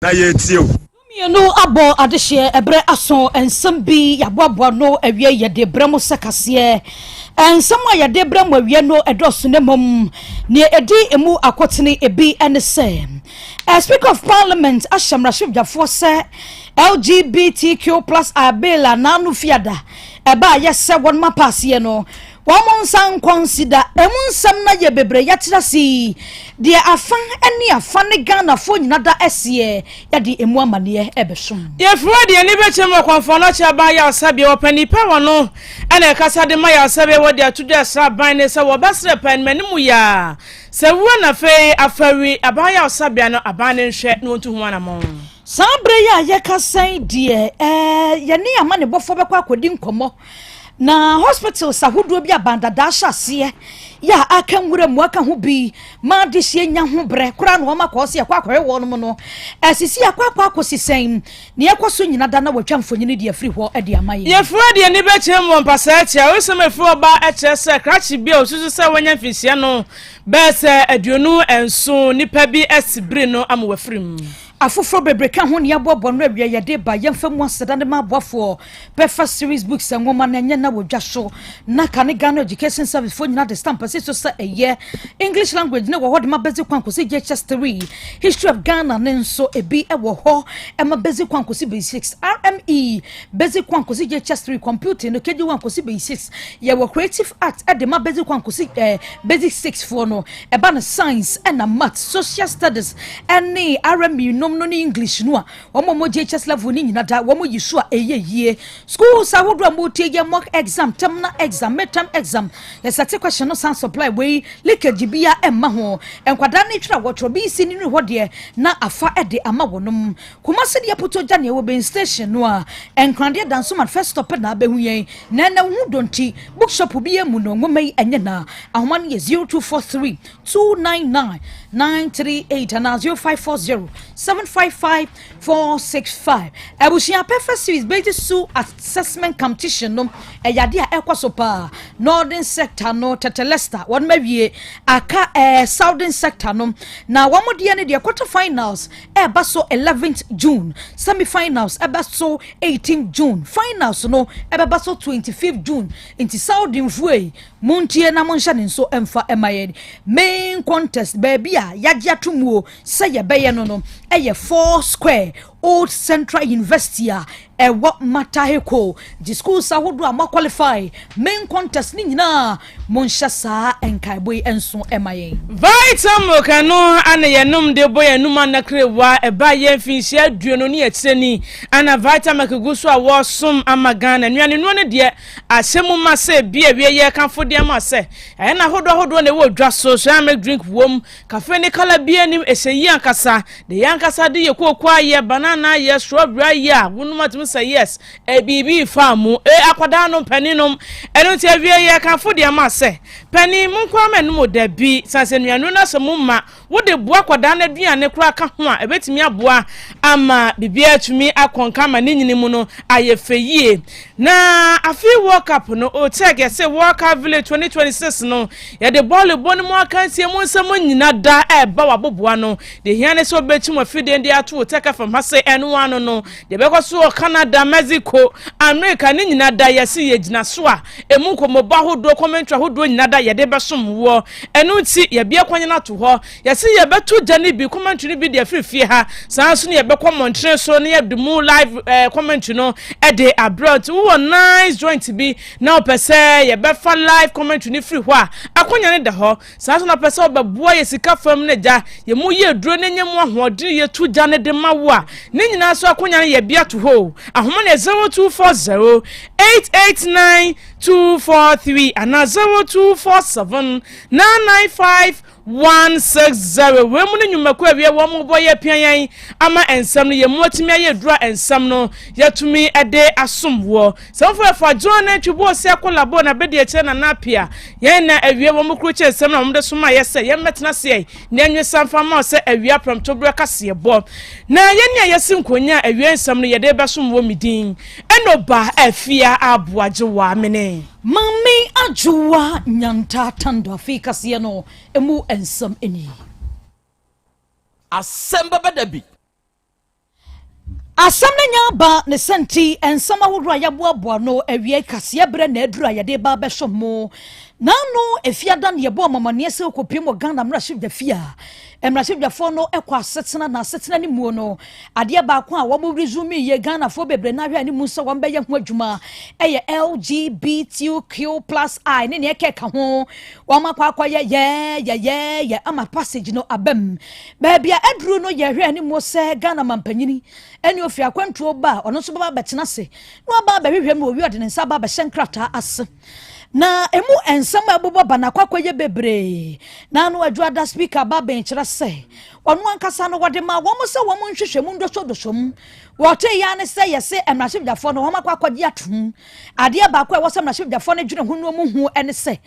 na yetio no abo adehye ebre aso ensem bi yaboabo no awie yede bremo sekase ensem a yede bremo awie no edoso ne mom ne edi emu akotene ebi ene se Speaker of Parliament Asem Beba Dabi LGBTQ+ abela nanu fiada eba yese won mapase no wọ́n san consider emunsam na ye bebre yatirasi de afan eni afan Ghana fo nyina da ese ya de emu amane ebesom ye fro de ni bechem akwanfo no cha ba ya osabe opani pa wono ana kasa de ma ya osabe wo de atudu asra ban ne se wo basre pan manimu ya se wo na fe afari aba ya osabe no aban ne hwe no ntu ho anamon sabre ya ye kasan de ye ni amane bofo bekwa akodi nkomo na hospital sahudo bi abanda da hyase ya aka nwura mu aka ho bi ma de hye nya ho bre kura no ma ko se akwa kwere wo no no asisi akwa akosisen ne ekoso nyina da na watwa mfonyini de afri ho e de amaye ye fura de ni be chem mo mpasa atia wo se me fura ba echese krachi bi osusu se wanya mfisia no be se aduonu enso nipa bi asibri no amwafrim afufro bebreka ho ne abobo no awie ye de ba yemfamu aseda ne mabofo perfect series books ngoma na nya na wodwa so na kane Ghana education service for nyina de stamp se so sa eye English language ne wo hode ma basic kwanko se JHS 3 history of Ghana ne nso ebi e wo ho e ma basic kwanko se basics RME basic kwanko se JHS 3 computing no keji kwanko se basics ye wo creative art e de ma basic kwanko se basic 6 for no e ba na science and na math social studies any RME no English no omo JHS level ni nyina da womo yisu a eyeye schools awodo amotie mock exam terminal exam midterm exam yesate question no san supply we leakage bia emma ho enkwada ne twira wotro bi sini ni ho de na afa ede ama wonom kuma se de poto gya ne wo ben station no a enkwade danso man first stop na abehu yen na na hu donti bookshop bi emu no ngoma yi enye na ahoma ne 0243 299 938 and 0540 755-465. Ebushia perfect series based su assessment competition no eyade a ekwaso pa northern sector no tetelesta won mawie aka southern sector no na wamodie ne de quarter finals baso 11th June semi-finals baso 18th June finals no baso 25th June inti southern fuei muntie na monsha ne so emfa emaye main contest baby a yagye atomuo se ye beye no eye 4 square Old Central University ewo mataheko the schools ahodo ama qualify main contest ni nyina monshasa enkaiboi enso emaye vitam kanu ana yenum de boy enum anakrewa eba ye finhia aduonu ni etireni ana vitam akaguso a wosom amagana nuane no ne de asemu ma se bia wie ye kanfo de ma se na hodo ne wo dwa so make drink wom cafe ne kala bia nim eseyi ankasa de yankasa de ye kokwa ye banana ye strawberry ya wonuma say yes bibi famu akwada no paninom eno ti awie ye kanfo de ma se pani munkwa menum dabi sanse nuanu na so mumma wo de bua akwada na duane kura ka ho a ebetimi aboa ama bibia atumi akonka ma ne nyini mu no ayefeyie na afi World Cup no Otec say World Cup Village 2026 no ye de ball mu akansie mu nsam nyina da ba waboboa no de hiane so bechi mu afide ndi ato Otec from hase eno ano no de bekoso Canada Mexico America ni nyina da yesi ye gina so a emu komoba hodo commentary hodo nyina da ye de besom wo enu ti ye bia kwanyana to ho yesi ye beto jani bi commentary bi de afifie ha sanso ne ye bekọ Montreal so ne ye de mu live commentary no e de abroad wo nice joint bi na opese ye befa live commentary ni free ho a akonya ne da ho sanso na opese obeboa ye sika fam ne ja ye mu ye duro ne nyem ahoɔden ye tu jane de mawo a ne nyina so akonya ne ye bia to ho ahoma ne 0240 889243 and 0247 995 160 we mu nyumaku awie wo mo boye pian ama ensam no ye motimi aye dura ensam no yatumi ede asomwo samfo efa John na twibo se kolabo na bede eche na napia ye na awie wo mo kruche ensam na mo de soma ye se ye metena se na enwe samfa ma se awie apramto bro kase bo na ye ne ye sinkonya awie ensam no ye de besomwo midin enoba afia aboajewa mene Mami ajuwa nyanta tando afika sieno emu ensam eni Asem Beba Dabi Asam na nya ba ne senti ensama wodro ayaboaboa no awie kase bre na aduru ayade ba behwo mo na no efiada ne yebo mamane se okopiem Ghana mraship da fia emraship da fo no ekwa asetena na asetena ni mu no ade ba ko a wo mo resume ye Ghana fo bebre na hwa ni mu so wo be ye ho adwuma eye LGBTQ+I ne ne ekeka ho wo makwa ye ama passage no abem ba bia aduru no ye hwa ni mu se Ghana mampanyini eni ofi akwantuo ba ono so ba betena se no ba hwehwem no wi ode ne nsa ba be hyenkrata ase na emu ensama abobo bana kwakwaye bebre na no adwada speaker ba ben kira se onu ankasa no wode ma wo mo se wo mo nhwehwem ndoso wote ya ne se yese emraship dafo no wo makwakwaje atum ade ba kwa wo se emraship dafo no dwene hunu mu hu ene se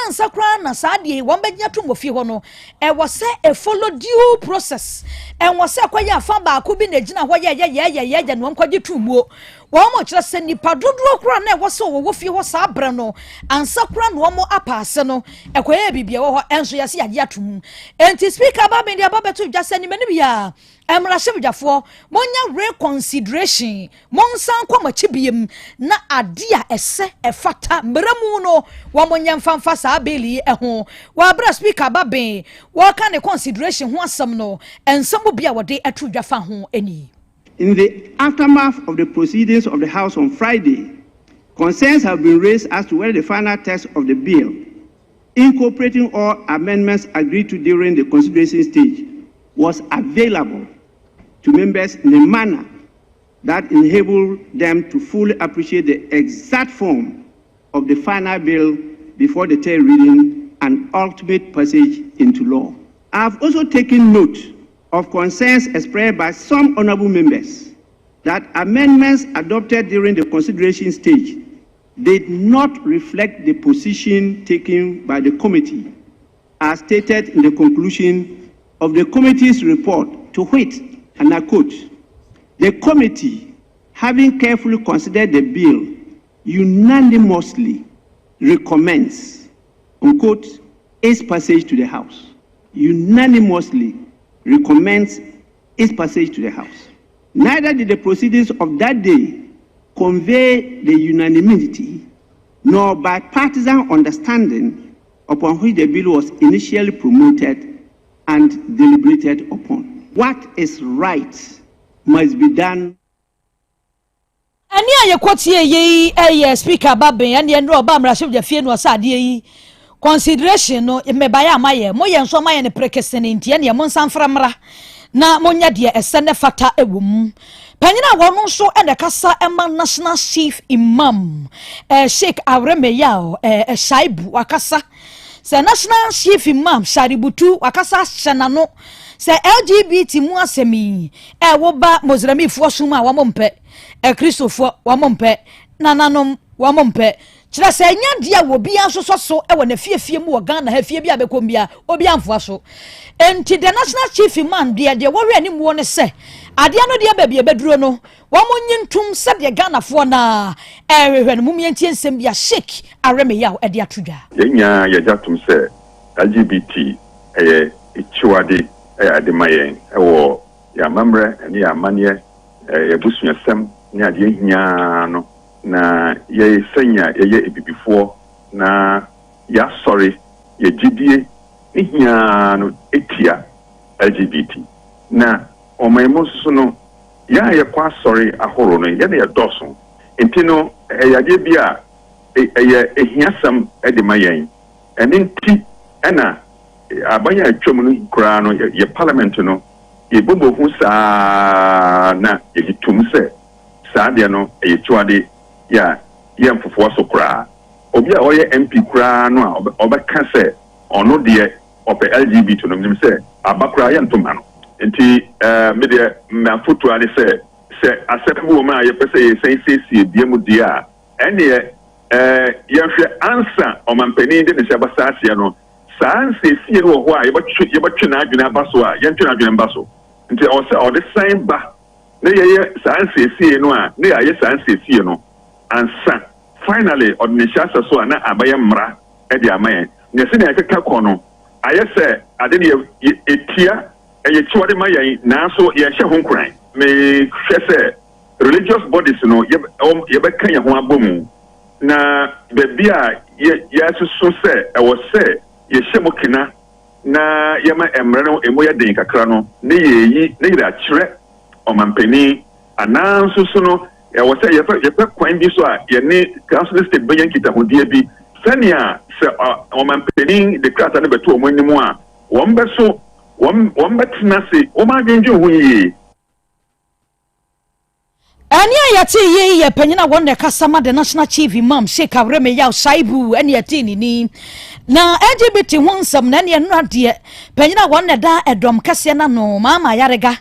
ansa kra na saade wo begya atum wo fie ho no e wo se e follow due process en wo se kwaya afa ba ko bi na gina ho ye no nkwaje tumuo wo mo kira se nipa dodo kra na e wo se wo fie ho sa abre no ansa kra no wo mo apase no e kwaya bibia wo ho enso yese yage atum enti speaker ba ben dia ba betu dwa se ni mani bia emraship dafo monya reconsideration monsan kwa machibiem na adia ese efata mbramu no wa monya mfamfa sa beli eho wa bra speaker ba ben wa ka ne consideration ho asam no ensam bia wode atudwa fa ho eni. In the aftermath of the proceedings of the House on Friday, concerns have been raised as to whether the final text of the bill, incorporating all amendments agreed to during the consideration stage, was available to members in a manner that enabled them to fully appreciate the exact form of the final bill before the third reading and ultimate passage into law. I have also taken note of concerns expressed by some honorable members that amendments adopted during the consideration stage did not reflect the position taken by the committee as stated in the conclusion of the committee's report, to which, and I quote, "The committee, having carefully considered the bill, unanimously recommends," unquote, "its passage to the House." Unanimously recommends its passage to the House. Neither did the proceedings of that day convey the unanimity nor bipartisan understanding upon which the bill was initially promoted and deliberated upon. What is right must be done. Ani aye kwatie ye speaker baben ani enro oba mraship ja fie no asade yi consideration no mebaya amaye mo ye nso amaye ne prekesene ntie ne mo nsanframra na monya de esene fata ewum panyina wono nso ene kasa ema national chief imam Sheikh Areme Yaw Shaibu wakasa se national chief imam Shaributu wakasa hyenano se LGBT mu asemi wo ba Muslim fo suma wa mompe Christopher wa mompe nananom wa mompe kira se nya dia wo bia so e wo na fiefie mu wo Ghana ha fie bia bekombia obi amfo so enti the national chief imam dia de wo hwe ani mu ne se ade ano dia ba bia beduro no wo monyi ntum se de Ghana fo na hwe no mumientie nsem bia Sheikh Areme Yaw e de atudwa yenya ye jatum se LGBT ichiwade ademayen wo ya mamre ni ya manie busunyasem ni ade hia no na ye senya ye ebibifo na ya sorry ye gidie hia no etia LGBT na omaimo no ya ye kwa sorry ahoro no ye na ye doso entino yade bia ehiasam edemayen eninti ena abanya atwom no kura no ye parliament no ye bobo hu saa na ye tum se saa de no ye tuade ya ye mfofo so kura obi a oye MP kura no a obeka se ono de ope LGBT no nim se abakura ye ntoma no enti me de me foto ale se Asem wo ma ye pese ye sense biemu dia ene ye hwe ansa o mampani de ne sebasase no sanse fie no ho a ye batwe na adwene abaso a ye ntwe na adwene baso nti o se o de sign ba ne ye sanse fie no a ne ye sanse fie no ansa finally o ne shasa so na abaye mra e de amaye ne se ne keka ko no aye se ade ne etia ye chiwade maye na so ye hye ho nkran me hwese religious bodies no yɛbɛka yɛn ho abɔ na baabi a yɛasusu sɛ ɛwɔ sɛ yɛhyɛ mo kena na yɛma mmerɛ no emu yɛ den kakra no ne yɛyi ne yɛde akyerɛ ɔmampanin anaa nso so no ɛwɔ sɛ yɛpɛ kwan bi so a yɛne council state bɛyɛ nkitahodie bi sɛnea sɛ ɔmampanin de krataa no bɛto wɔn anim a wɔn bɛtena se wɔn adwendwen ho yie. Ani ayati ye panyina wonde kasama the national chief imam Sheikh Abreme Yaw Saibu ani ati ni na LGBT honsam na ne no ade panyina wonde da edom kase na no mama yarega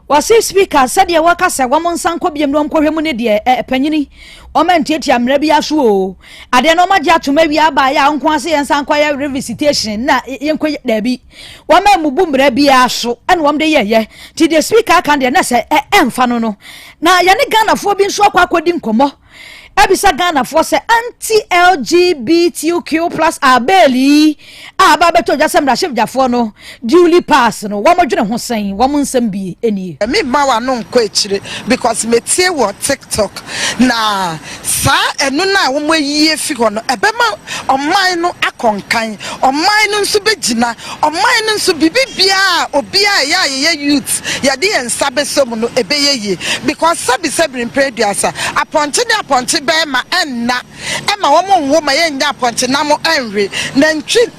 wasi speaker said ya wakasa wamon sanko biem no mkohwe mu ne de panyini o mantiatia mra bi aso o ade no magya atoma bi aba ya nko ase yen sanko ya revisitation na yenko da bi wa ma mubu mra bi aso ene wom de ye ti the speaker kan de na se emfa no na ya ne Ghana fo bi nso akwakodi nkomo ebisa Ghana fo se anti-LGBTQ+ abeli aba beto jasem da chef jafo no duly pass no wo modwene ho sen wo nsem bi eni me ma wa no nko echire because metie wo TikTok na sa enu na wo moyie fi ho no ebema oman no akonkan oman no nso begina oman no nso bibibia obia ya youth ya de ensa besom no ebeyeye because sabi impreduasa aponche bema enna ema wo ma ye nya aponche na mo enwe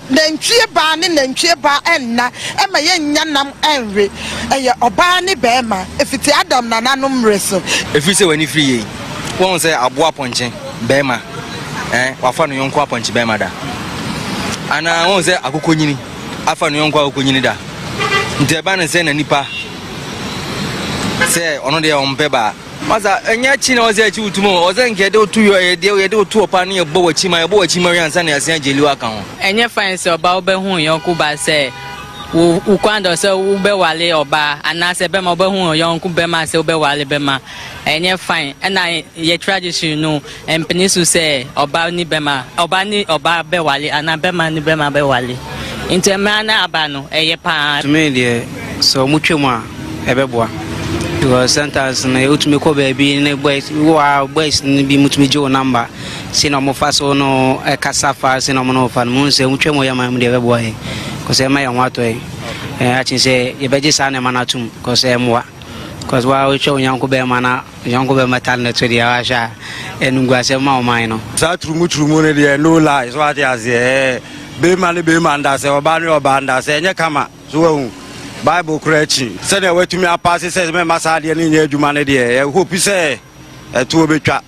nantwie ba ne nantwie ba enna ema ye nya nam enwe eye oba ne bema efiti adam na nanom reso efi se wani free yi won se abo aponche bema wafa no yonko aponche bema da ana won se akokonyini afa no yonko akokonyini da nteba ne se na nipa se ono de on beba maza enya chi na oze chi utumo oze nke de otu yo ye de otu opa ne bo wachi ma yansa na yasan jeli waka ho enye fine se oba obehu yonku ba se wo kwando se wo be wale oba ana se be ma obehu yonku be ma se wo be wale be ma enye fine na ye tradition no empenisu se oba ni be ma oba be wale ana be ma ni be ma be wale intema na aba no eye pa to me de so mutwemu a ebeboa because sometimes na utumi ko baby ne boys ni bi mutumi jo number sino mo faso no kasafa sino mo no fa mo se mutwe mo ya ma de bebo he ko se ma ya wato he a chin se ye beji sa ne manatum ko se moa because wa o cho nyanko be mana nyanko be metal ne to dia wa sha enungwa se ma o man no sa trumu ne de no lie so ati aze be man da se oba nda se nye kama so hu Bible creating said that to me a pass says me masadi and in jumane de hope say to betwa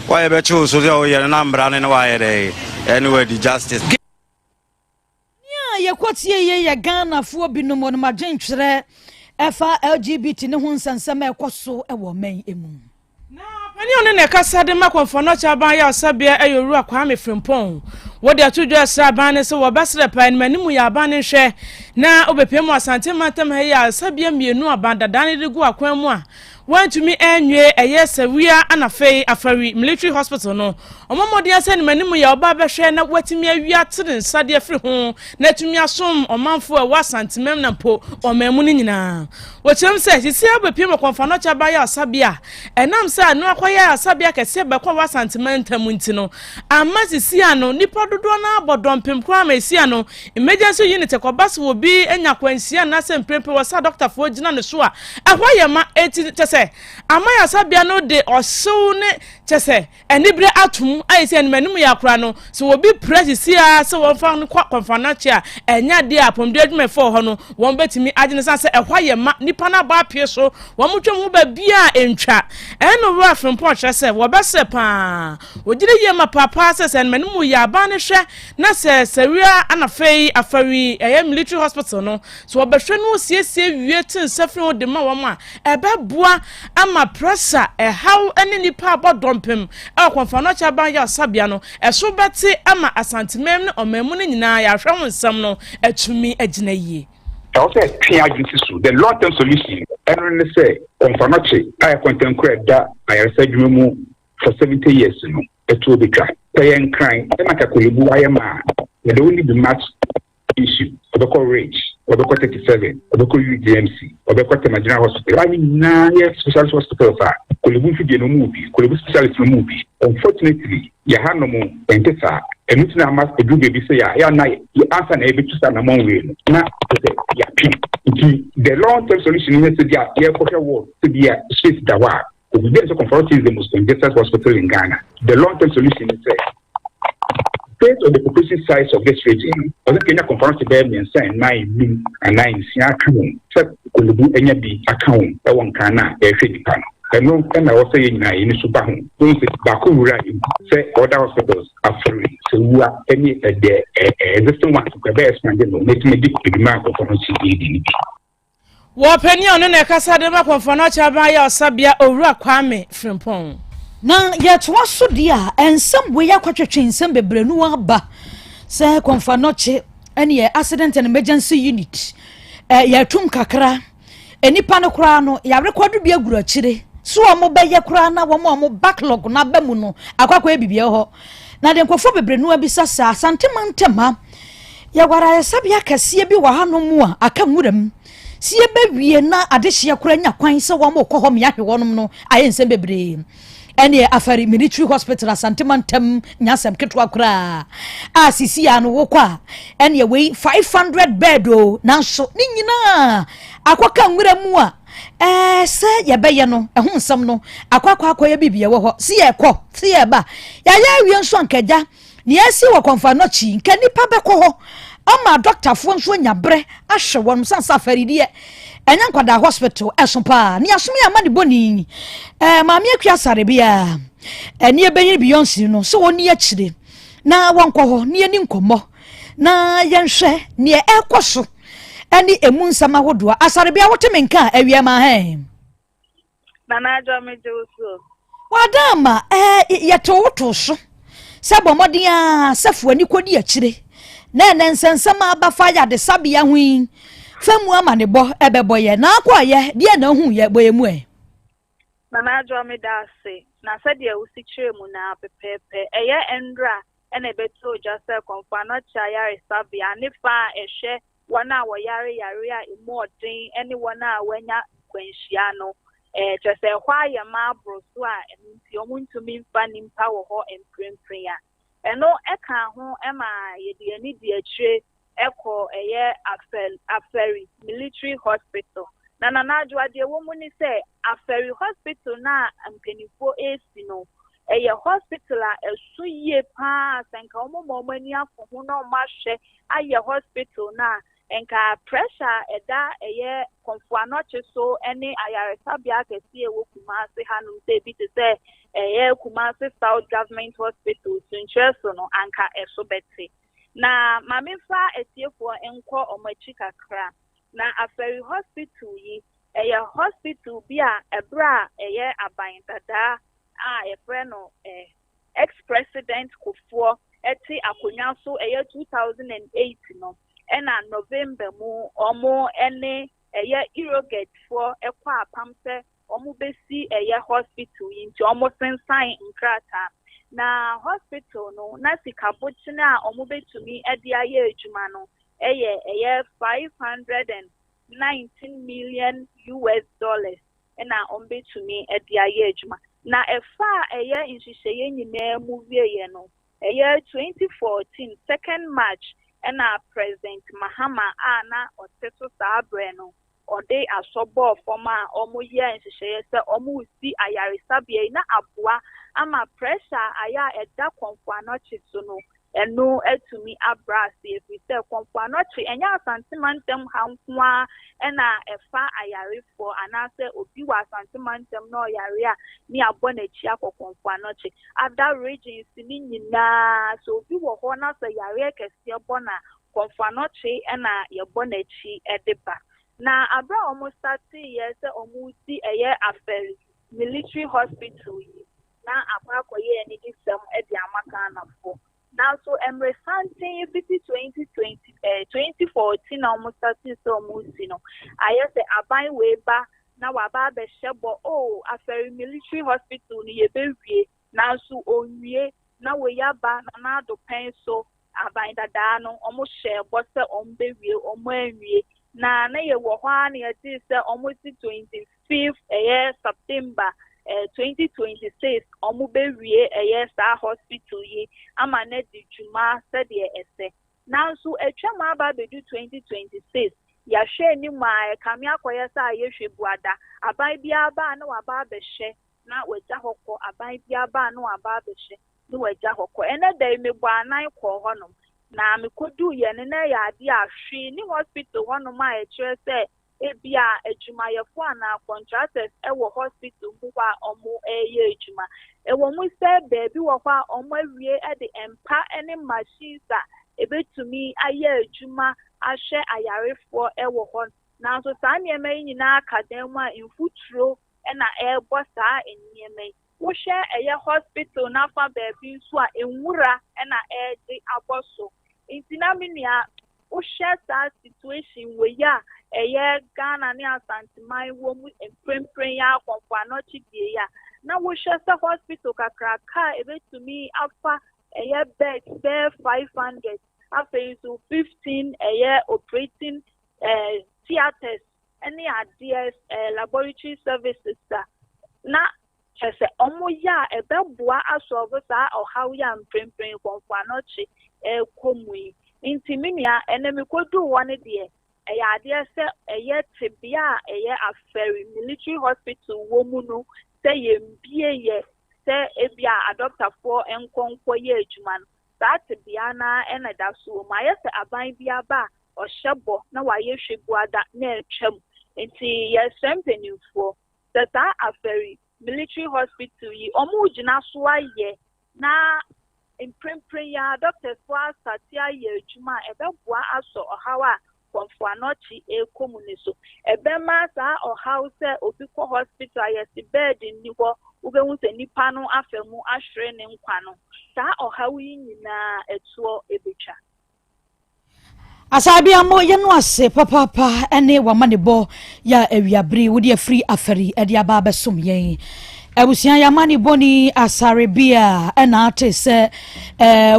why be cho so your number and why dey anyway the justice ye kwatie ye Ghana fo binom no magentwere efa LGBT ne ho nsansam ekoso e wo man emu na pani one ne kasa de makonfo no cha ban ya osabia eyoru akwa me frimpon wo de atudwo asra ban ne se wo besre pan manimu ya ban ne hwe na obepem asante matam ha ya osabia mienu abanda dan de gu akwan mu a want to me enwe eyesawia anafei afari military hospital no omomode ase ne manimu ya oba behwe na watimi awia tire nsade afri ho na tumi asom omanfo a wasantemem na po omamu ni nyina wochem se sisi abepem konfa no cha ban ya osabia enam se anu akoya asabia kese bekwa wasantementam nti no amma sisi ano nipa dodo na abodompem kwa mesi ano emergency unit ekobas wo bi enya kwansia na se mprempe wasa doctor fo gina ne so a ehwa ma eti tese amaya sabia no de oso ne tese enibre atum ayese enmanum ya kra no so wo bi presi a se wo fa no konfa na chia enya de apom de adwuma fo ho no won betimi agene san se ehwa ma nipa na ba pie so wo mutwem wo ba bia entwa eno wo afempo tese wo bese pa ogire ye ma papa se enmanum ya ba ne hwe na se sawia anafei afari military hospital no so wo behwe no siesie wie tin safri wo de ma wo ma ebeboa ama pressure how any nipa abodompem konfa no cha ban ya sabia no eso beti ama asantemem ne omamu ne nyina ya hwe wonsam no atumi agina yie also clear agency the long term solution everyone say konfanoche I content create that I research for 70 years no it will be try pay and crying e maka kolebu ayema they only be match issue. Obeko Rage, Obeko 37, Obeko UGMC, Obeko Marginal Hospital. I mean, 9 specialist hospitals are. Kolibu fi no movie, Kolibu specialist no movie. Unfortunately, ya ha no mo entesa. And it's not much to do baby say ya na you answer na ebe to stand among we. Na ya pin. The long-term solution is to the air for war to be a space dawa. The Conference is the most congested hospital in Ghana. The long-term solution is based on the population size of this region. I think Kenya Conference to bear me and say 9 and 9 account. So could do any be account that one can pan. And no time I was saying in super home. Don't say Bakura say other hospitals are free. So we are any existing one to Krobea expanded no making a big demand of Conference. Wapeni ono ne kasa de makofo no chaba ya osabia owura kwame frimpon na yetwa so dia ensem we yakwatwetwe ensem bebrenu aba se konfa no che ene accident and emergency unit yatum kakra enipa no kra no ya record bi aguru akire so omo beye kra na wo backlog na bamu no akwakwa bibie ho na de nkofo bebrenu abisa sa Asante mantema ya gwara yesabia kase bi wa hanomu a aka nwuram si ebewie na adehia kura nya kwan se wo mo kɔ hɔ me ahwe wɔnom no ayense bebre ene afari military hospital Asante mantem nyasem ketwa kura sisi ya no wo kwa ene we 500 bed o na so ni nyina akwaka nwura mu a se ye beye no ehun nsam no akwakwa ye bibie wo hɔ si ye kɔ si ye ba ya awie nso ankaja ni esi wo konfa no chi nka nipa bekɔ hɔ ama doctor fo nso nyabre ahwe won sansa faridie enya nkwada hospital esopa ni asome ama de boni maami akua sare bia eni ebenyi Beyonce no so woni akire na wonkɔ hɔ ni eni nkomo na yenhwɛ ni ekoso eni emu nsama hodoa asare bia woteme nka awie ma he nana ajo mejoso wadama yeto woto so sebo modia safu ani kodi akire na nsensama abafa ya de sabia hwin famu ama ne bo ebebo ye na akwa ye de na hu ye boyemu nana ajo me da se na se de usi kire mu na pepepe eye endra ena ebeto jase konfa no cha yare sabia ne fa ehwe wana wo yare a emu odin ene wana wanya kwanhia no jase hwa ye ma broso a enti omuntumi mfa nimpa wo ho emprempren a eno eka ho ema yedi ani di akire eko eye aferi military hospital na adwa de wo mu ni se aferi hospital na ampenifo esi no eye hospital a esuye pa senka omomani afo ho na omahwe aye hospital na enka pressure eda eye konfuanoche so ene ayaresabia kesi ewo Kumasi hanu se bi te se eye Kumasi South Government Hospital sincheso no anka esobeti na mamifa etiefo enko omachi kakra na aferi hospital yi eye hospital bia ebra eye abayintada efre no ex-president Kufuor eti akonya so eye 2008 no ena November mu omo ene eye irrogate for ekwa apamse omo besi eye hospital yinti omo sensan nkrata na hospital no na sikabochina omo betumi ede aye adwuma no eye 519 million US dollars ena omo betumi ede aye adwuma na efa eye inhihye nyina mu wieye no eye 2014 2nd March ena President Mahama ana oteso sabre no ode asobo forma omoye nhihye se omusi ayaresabia na aboa ama pressure aya eda konfuanochi so no eno etumi abrasi efise konfuanochi enya Asante mantem hankoa ena efa ayarefo anase obi wa Asante mantem no yare a ni abonachi akokonfuanochi other regions ni nyina so obi wo ho na se yare kese bona konfuanochi ena yebonachi edeba na abra omo stati yese omuti eye aferi military hospital na akwakoye ni disem edi amaka na fo na so Emre Sante 2014 na omo stati so omuti no ayese aban weba na waba be shebo aferi military hospital ni yebewie na so onwie na we yaba na do pen so aban dada no omo share bo se ombe wie omo anwie na ye wo hwa na ye ti se omo si 25th September 2026 omo be wie sa hospital yi ama na di juma se de ese na so etwa ma ba be do 2026 ya hwe ni ma kame akoye sa ye hwe buada aban bia ba na wa ba be hye na wagya hokọ aban bia ba na wa ba be hye ni wagya hokọ ene da me bu anan kọ honom na me kodu ye ne na ya ade ahwe ni hospital honom a e kire se ebia adwumayefo ana contractors ewo hospital mbuwa omo eye adwuma ewo mu se baabi wo kwa omo awie e de empa ene machines a ebetumi aye adwuma ahwe ayarefo ewo hon na so saa niema nyina akadan mu a infuturo na ebo saa enyeme wo hwe eye hospital na fa baabi nso a enwura na de aboso intina menua wo hwe saa situation we ya eye Ghana ne Asante man wo mu emprempren ya akonfo anochi die ya na wo hwe sa hospital kakraka ebetumi afa eye bed 500 after so 15 operating theaters any ideas laboratory services na chese omo ya ebeboa asolve sa ohaw ya mprempren konfo anochi komui intimia enemi kodu woni de ade se tibia aferi military hospital wo mu no se yembie ye se ebia adopter for enkonko ye adwuma no that bia na ena da so ma ye se aban bia ba o hyebo na wa ye hwebuada na etwam enti ye sempenifo that aferi military hospital yi omu gina so aye na imprempren ya doctors for satia ye adwuma ebeboa aso ohawa konfo anochi komuniso ebema sa ohaw se obi ko hospital yes bed ni ho ubehu se nipa no afemu ahwere ne nkwa no sa ohaw yi nyina etuo ebetwa asabia mo ye no ase papa ene wamanebo ya awiabri wodi afri afari ede aba besom yen abusian ya mani boni asarebia ena ate se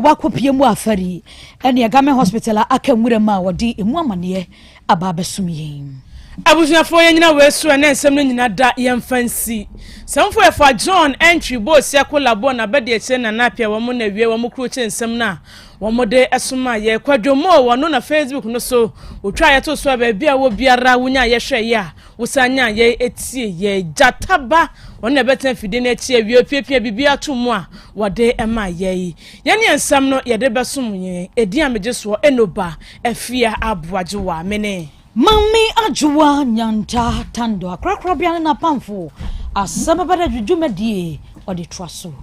wakopie mu afari ene agame hospital akanwura ma wodi emu amane aba besum yen abusuafo ye nyina wesu ene nsem no nyina da ye mfansi samfo efa John entry boss ya kolabo na bede eche na napia wo mo na wie wo mo kro che nsem na wo mo de esoma ye kwadwomo wo no na Facebook no so otwa ye to so ba bia wo biara wunya ye hwe ya wusanya ye etie ye jataba wona betan fide na echi awie piepie bibia to mu a wode ema ye ne nsem no ye de besom ye edi amegeso enoba afia aboajewa mene Mami ajua nyanta tando akrakrobiana na pamfo Asem Beba Dabi odi traso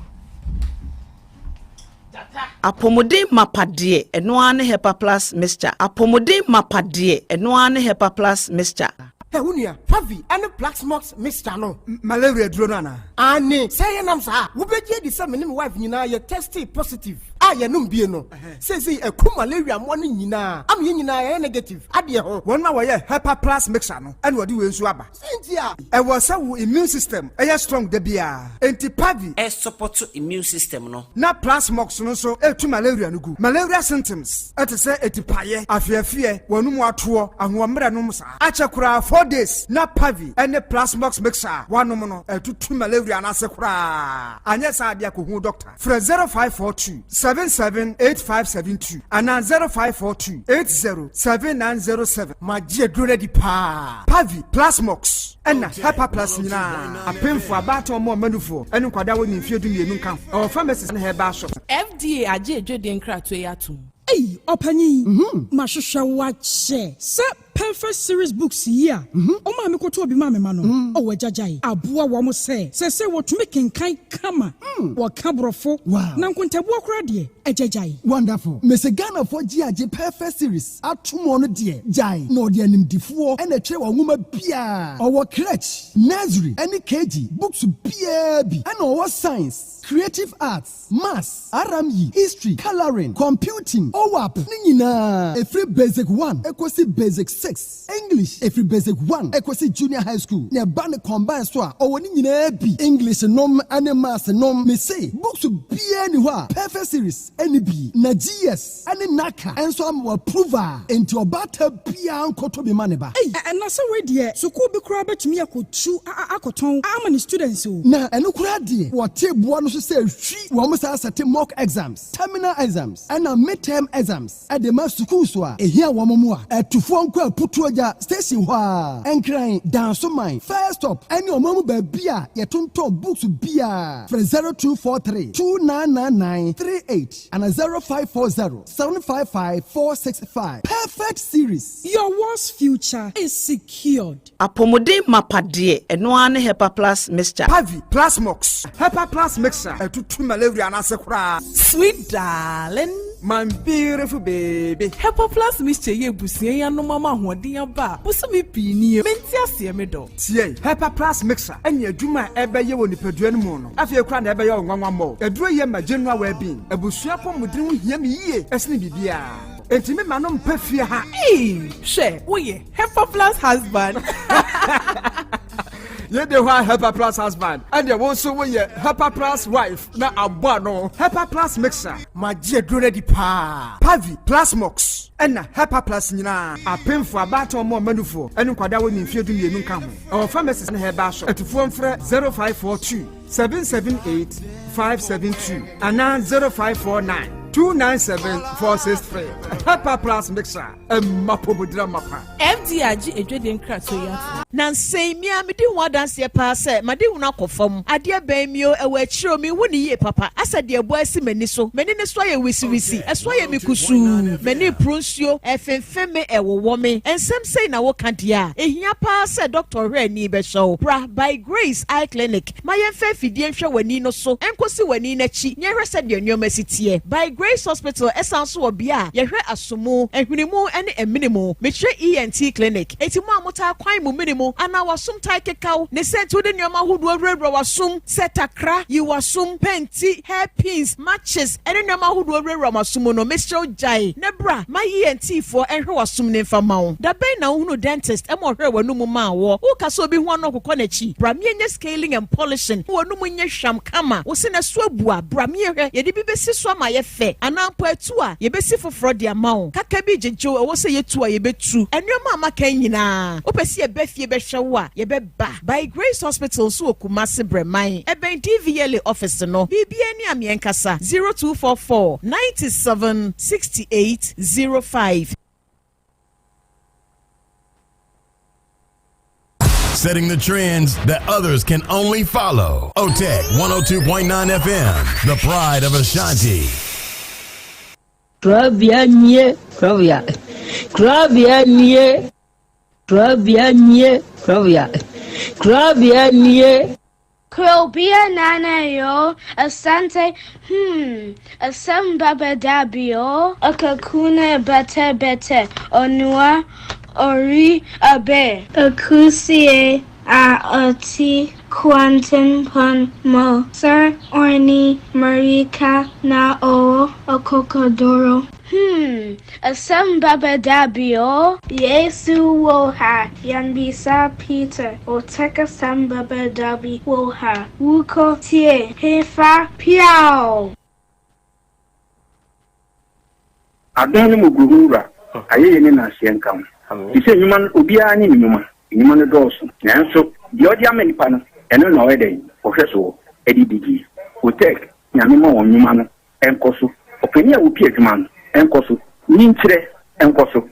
Apomode mapade eno ane hepa plus mixture apomode mapade eno ane hepa plus mixture Unia, Favi, and the Black Smokes Mr. No, malaria drona. Anne, say an answer. Who bet ye the same wife, you testy positive. I am no. Says he a coup malaria morning, yina. I'm yina negative. Adia, 1 hour, Hepa plus mixture. And what do you swabber? Cynthia, I was so immune system, a strong debia. Antipavi, a support to immune system, no. Not plus smokes, no so, to malaria no good. Malaria symptoms, at a say, etipaye, I fear, one more tour, and 1 minute, Achakura 4 days, not pavi, and the plasmox mixer, 1 mono, 2 malaria and asakura. And yes, I be a kuhu doctor. For 0542 778572 and 0542 807907. My dear Grady Pa Pavi Plasmox and Hyper Plus Nina. A pen for about or more manufo and Quadawi in Fidu Nunca or pharmacists and her bashop. FDA aje Jordan Kratwayatu. Hey, Opani, Mashusha watch, sir. Perfect series books here. O ma me ko to bi ma me ma no. O wa jajai. Aboa wo mo se wo to making kan kama. Wo kabrofo. Na nkontabu akura de e jajai. Wonderful. Me se Ghana for GAJ perfect series. Atomo no de jai. No de animdifo e na twe wo nwoma bia. O wo crèche, nursery, any KG, books bia bi. And o science, creative arts, maths, RME, history, coloring, computing, OWAP. Ni nyina. E free basic 1, e ko si basic 6. 6 English every basic 1 ekosi junior high school ne ba ne combine so a owoni nyina bi English nom ane maths nom me say books bia ni ho a perfect series any bi na GS ane naka enso am approval enti obata bia nkoto be maneba na so we de school bi kura betumi akotu akoton ama ni students o na eno kura de wo table no so say hwi wo mo sa set mock exams terminal exams and midterm exams at the mass school so a ehia wo mo a etufo nko aputu oja station ho a enkran dance mine first stop any omamu ba bia yetonto books bia for 0243 299938 and 0540 755 465 perfect series. Your world's future is secured. Apomode mapade eno ane Hepa Plus mixture. Pavi Plus Mox. Hepa Plus mixture. Etutu malaria anasekura. Sweet darling. My beautiful baby. Hepa Plus mixture ye busie ya no mama hoden aba. Busumi pini menti ase me do. Tie Hepa Plus mixture. Enya adwuma ebeye wo nipadua no mu no. Afie kura na ebeye onwanwa mo. Eduro ye ma general well-being. Ebusua pomudin ho hia me yie. Esne bibia. Enti me manom pafia ha. She, oye, Hepa Plus husband. Ye de wa Hepa Plus husband. And ye won so ye Hepa Plus wife na abwa no. Hepa Plus mixer. Ma je dure di pa. Pavi Plus Mox. Ena Hepa Plus nyina. Apemfo abato mo manufo. Enu kwada wo ni mfie du mienu nka ho. Our pharmacist na heba shop. Etufo mfre 0542 778 572 ana 0549 297-463. Hepa Plus mixer. Mapobudra mapa. FDRG ejwede nkrato ya. Na nsei mi amedi ho dance pa se made hu na kofam. Ade ban mi o ewa chiro mi hu ni ye papa. Asa de ebo asi mani so. Mani ne so ye wisi. Eso ye mikusu. Mani prunsuo efemfeme ewowo me. Ensem sei na wo ka dia. Ehia pa se Dr. Reni be show. Bra by Grace Eye Clinic. Mayemfa fidie nhwe wani no so. Enkosi wani na chi. Nyehwe se de nyoma sitie. By Grace Hospital esanso obia. Yehwe asomo, ehwinimu ene eminimu. Mehwe ENT Clinic. Eti mu amota kwan mu minimu ana wasum tai kekau. Ne sentu de nyoma hudu awrewra wasum setakra, yi wasum penti, hairpins, matches. Ene nyoma hudu awrewra wasum no Mr. Jai. Nebra, my ENT for ehwe wasum ne mfa mawo. Da ben na hunu dentist emo hwe wanu mu ma wo. Wo kaso bi hu no kokọ na chi. Bra mienye scaling and polishing. Wanu mu nye hwam kama. Wo se na so abua, bra miehwe. Ye de bi besi so ma ye fe. Ana po etu a ye besi foforo de amawo. Kaka bi jejo e wo se ye tu a ye betu. Enwema amaka nyina. Opesi ye befie be hwe a ye be ba. By Grace Hospital so Kumasi Breman. Eben DVLA office no. Bibia ni amienkasa 0244 97 68 05. Setting the trends that others can only follow. Otec 1029 FM, the pride of Ashanti. Krobea. Krobea nana yo Asante Asem Beba Dabi yo akakune bete onua ori abe akusie oti quantum pon mo sir orni marika na o okokodoro Asem Beba Dabi yo Yesu woha yanbisa Peter Otec 1029Fm woha wuko tie hefa piao Adani mugurura ayeye ni na hyenkam ise nyuma obia ni nyuma no doso nanso di odi amenipa no eno na wede ohweso edidigi Otec nyame ma won nyuma no enkoso openi a wopi adwuma no enkoso ninkyere enkoso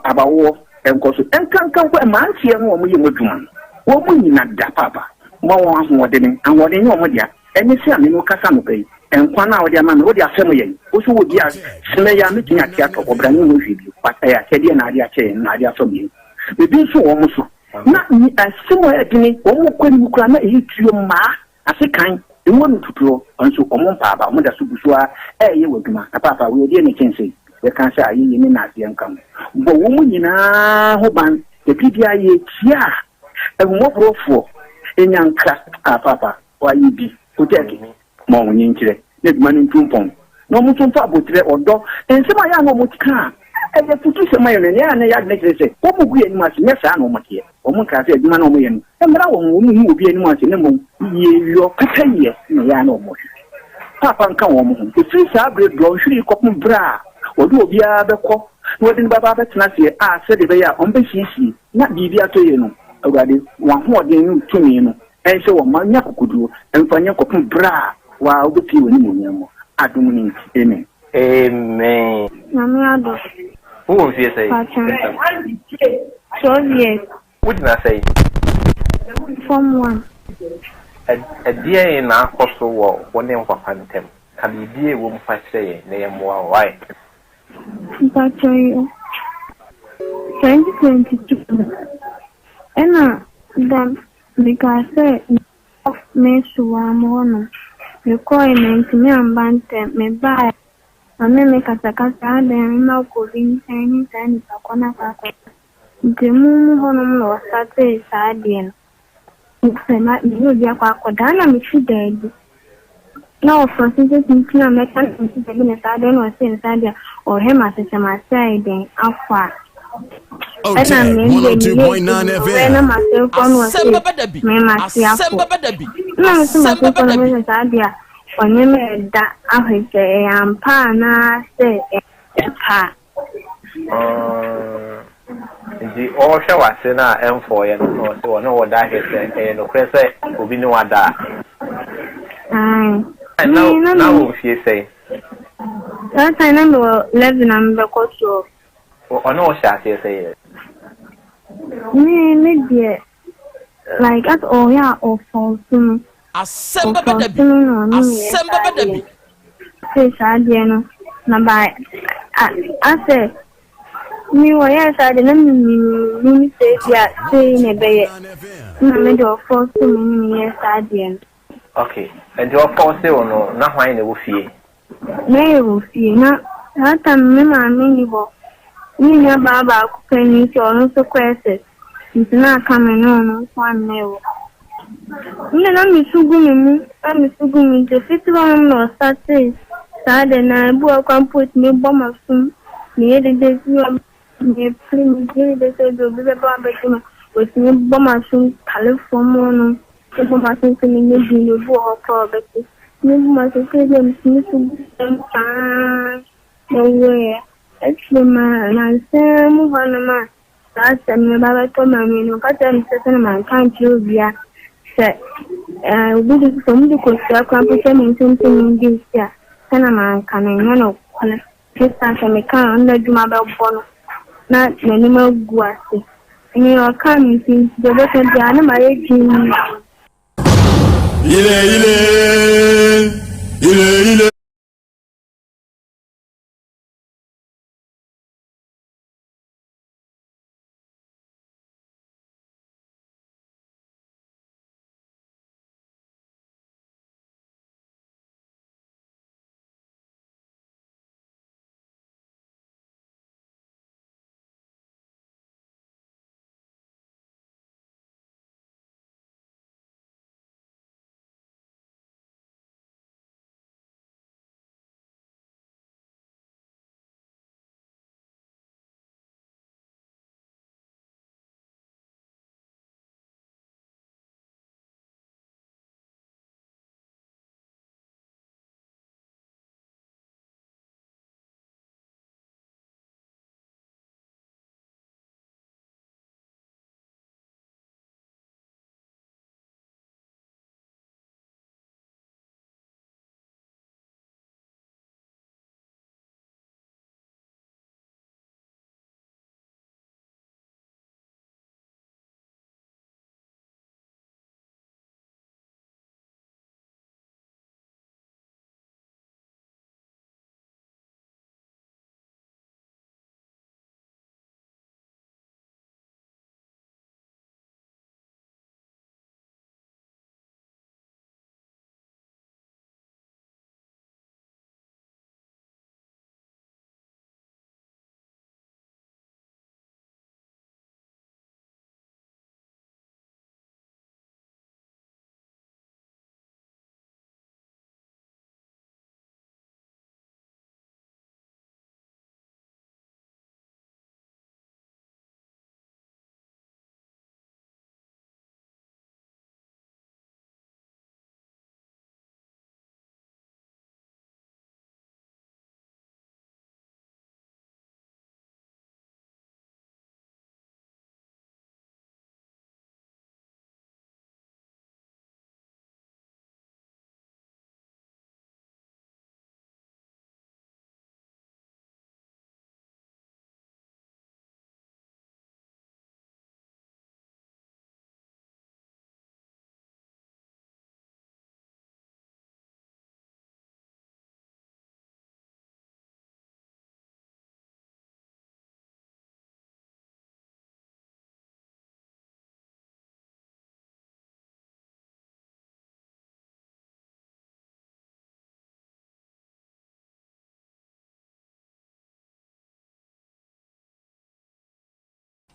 abawo enkoso enkankan kwa mantie no omo ye modwuma wo mu nyina da papa mo won ahoɔden ahoɔden ne omo dia eni se ame no kasa no bai enkwa na wode ama no wode asɛm yɛ wo so wodi a sene ya metinya atia to obrane no hwedi pata ya kede na ade akyɛ na ade asɔ bi bebi so wo mo so na ni asɛm yɛ dini wo mo kwani mu kura na eyi tuo ma asekan ewo no tuturo nso omo mpa ba mo da so busua ɛyɛ waduma na papa wo yɛ ne kyense yɛ kan sɛ ayi ni na ade nkam bo wo mu nyina ho ban ebi dia yɛ tia ehumɔborofo enyanka papa wa yi bi Otec mo nyinkire ne duma ni tumpon no mo tumfa abotre odo ensema ya no mo tika And the Putu Samayan and the Yard Nature say, what would be any much less animal here? Or one can say, man, or man, and that one will be any much in the moon. Your Catania, no more. Papa and come home. The three sabre blow, should you copy bra, or do be other cop, whether Baba Nasi, said they are on the CC, not be via to you. Already one more than 2 million, and so on my could do, and find your copy bra while the few anymore. I don't mean, amen. Amen. Mamma, who will you say? 12 years. What did I say? Form 1. A dear in our coastal wall, one name for Phantom. Can be dear woman for saying, they are more right. But 2022. And then, because Miss Wamona, the coin to me and Bantam, me buy. I make a sakasa and now cooling Chinese and Sakona Papa. The moon honor was Saturday, Sardian. It's not you, Yakodana, Miss Dead. No, for since thinking of making a Sardian or saying Sardia or him as a Massai, Alpha. Otec 1029 FM. Asem Beba Dabi. Asem Beba Dabi. Asem Beba Dabi. Onye da ahwese ampa na se pa. The all show was in our M4 and so no what that is no press obi no ada. And now she say. That time number 11 am the coach. Or no shall say. Me dear. Like at all ya or false. Asem Beba Dabi. Asem Beba Dabi. Say Sardiano. Na by I say me wa ya Sardiano me say ya say ne be na me do force me ya Sardiano. Okay. And your force no na hwan na wo fie. Me wo fie na hata me ma me ni bo. Ni ya baba ku kan so no so kwese. Ntina kame no one never. I'm the 51 or Saturday. Saturday night, I can put me bomb of soon. Near the day you are playing the Baba with me bomb of soon, California. The bomb of soon in the book of property. You must say them to no way. Actually, man, I move on a man. Last time, my Baba told me, no, cut them, man, can't you be a set. We do some of the competition in something in this year. Sanaman can know, just as I can under Jumaba Bono, not the animal guasi. And you are coming since the better the animal aging. Ile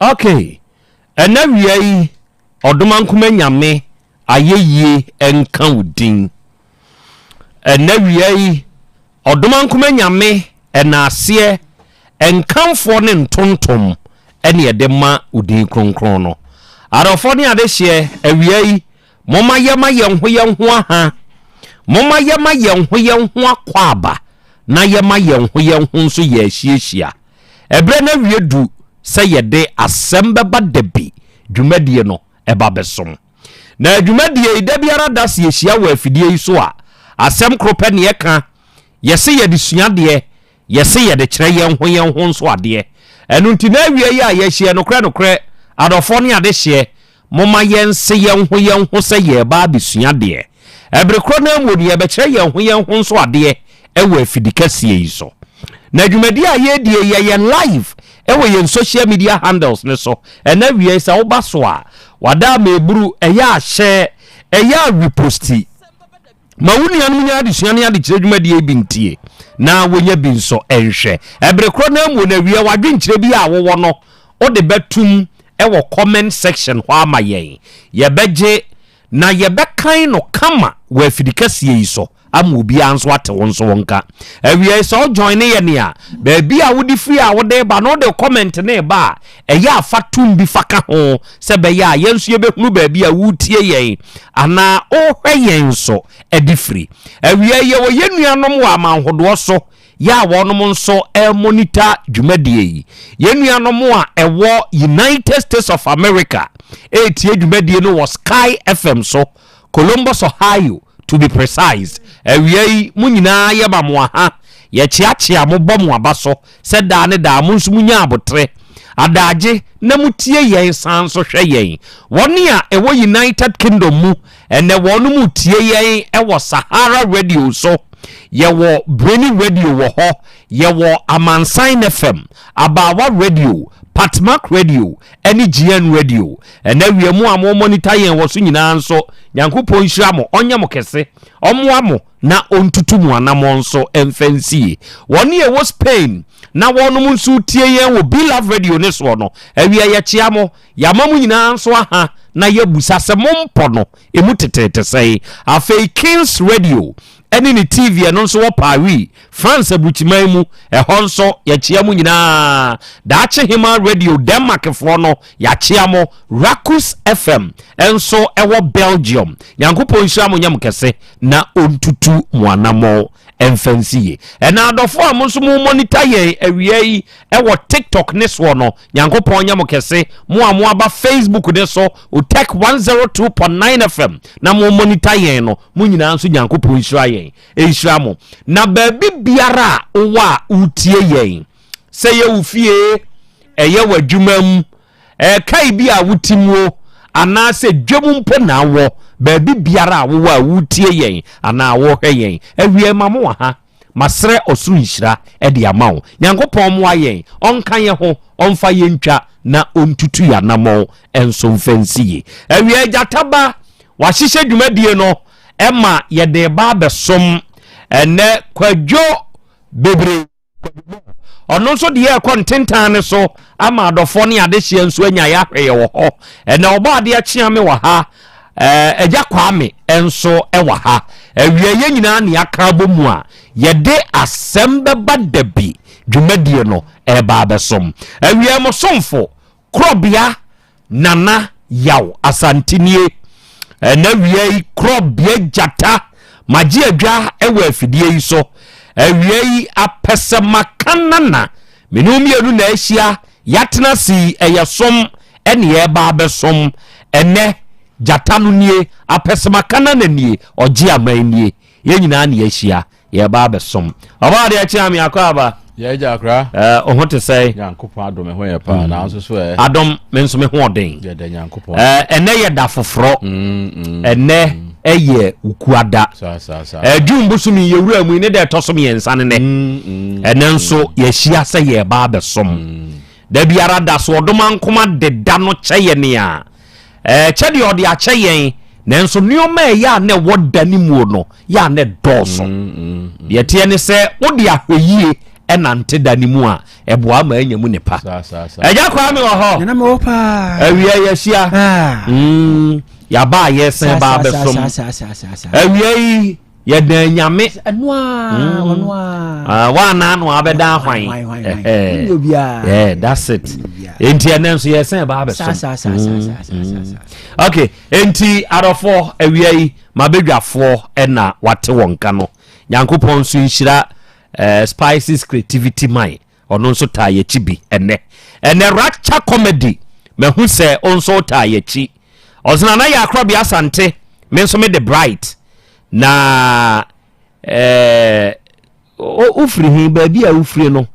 Okay. Enawiyai odomankuma nyame ayeye enka udin. Enawiyai odomankuma nyame enase enkanfo ne ntontom ene edema udin kronkron no. Arofo ne adehye awiyai moma yema yenho aha. Moma yema yenho akwaba na yema yenho nso ye ahiehyia. Ebre na wiedu se yede Asem Beba Dabi dwumadie no eba besom. Na dwumadie ida biara das ye hia wa afidie yi so a asem krope ne yeka yese yede suade yese yede kyere yenho nso ade. Enu nti na awie yi a ye hia nokre adofo ne ade hye moma yense yenho se ye ba bisuade. Ebre kro na amodi ye be kyere yenho nso ade ewa afidikasie yi so. Na dwumadie a ye die ye live ewe yen social media handles ne so ena wie sa wo baso a wada meburu eya ahye eya reposti mawuni anu nya de suane ade kire dwumadie bintie na wonya binso enhwe ebre kro na mu na wie wadwenkyire bi a wo no o de betum ewo comment section ho amayen ye beje na ye bekan no kama wa afidikasie yi so am obi anso ate wonso wonka awie so join ye ne a baabi a wodi free a wode ba no de comment ne ba eya afatum bi faka ho se be ya yenso ye behunu baabi a wutie ye ana o hwe so edi free awie ye wo yenuanom wa manhodo so ya wonom nso monitor dwumadie yi yenuanom a ewo United States of America etie dwumadie no was Sky FM so Columbus, Ohio to be precise. Ewie mu nyina ye ba mo ha ye chiachia mo bom abaso se da ne da mo nso munya abotre adaje na mutie yen san so hwe yen woni a ewo United Kingdom mu ene wonu mu tie yen ewo Sahara Radio so ye wo Brainy Radio wo ho ye wo Amansan FM Abawa Radio Patmark Radio any GN Radio and every mu amo monitor yen wo so nyina nso Nyankopon hira mo onye mo kese omwa mo na ontutu mu anamo nso emfansi woni e wo Spain na wonu mu nso tie yen wo Be Love Radio ne so no awia ye chia mo ya mamu nyina nso aha na ye busase mompo no emu tetete sei afei Kings Radio eni ni TV no nso wo Paris France abuchiman mu ehon so ya chia mu nyina daache Hima Radio Denmark fro no ya chia mo Rakus FM enso ewo Belgium Nyankopon hira mo nyam kese na ontutu mu anamo emfansiye ena adofo am nso mu monitor ye awie ewo TikTok ne so no Nyankopon nyam kese mu amo aba Facebook ne so Otec 1029 FM na mu monitor ye no mu nyina nso Nyankopon hira ye ehira mo na baabi biara wa utie ye se ye ufie eye wadwumam kai bi a wutimuo ana se dwemu mpo na wo baabi biara wo wa wutie yen ana wo hwe yen awie mamo wa ha masre osuru nhira e de amawo Nyankopon mo ayen onkan ye ho onfa ye ntwa na ontutu ya namo enso mfansiye awie jataba wa hihye dwumadie no ema ye de ba besom ene kwadwo bebre ono so de kontentan so ama adofo ne adehye nso anya ya hweye wo ho ene oba ade achia me wa ha eja kwame enso e wa ha awie ye nyina ne aka bomu a ye de Asem Beba Dabi dwumadie no e ba besom awie mo somfo Krobea nana Yaw Asante nie na wie Krobea jata maji adwa e wa afidie yi so awie apesema kanana menumieru na ahia yatena si eyesom ene ye ba besom ene jatanu nie apesema kanana nie oje amanie ye nyina na ahia ye ba besom oba de achi ami akwa ye jakra ohun te say Nyankopon adom ho ye pa na so so adom menso me ho den ye de Nyankopon ene ye da foforo ene eye ukuada jumbusu mi yewura mu ne de tosom yensa ne ene nso ye hia se ye ba besom da biara da so odoma nkoma de da no kyeye ne a kyede ode a kyeye nenso nioma ya na wodani mu no ya ne doso ye tie ne se ode ahweyie enante danimu a eboa ma enyamu ne pa eja kwa me wo ho na me wo pa awia yesia ya ba yesen ba besom awia yi ya dan nyame noa wana no abeda hwan that's it enti enenso yesen ba besom okay enti adofo awia yi mabedwafo ena wate wonka no Yankopon so nhira Spices Creativity Mind ono nso ta ye chi bi ene racha comedy me hu se onso ta ye chi ozna na ya Krobea Asante me nso me the bright na ufri hi ba bia ufri no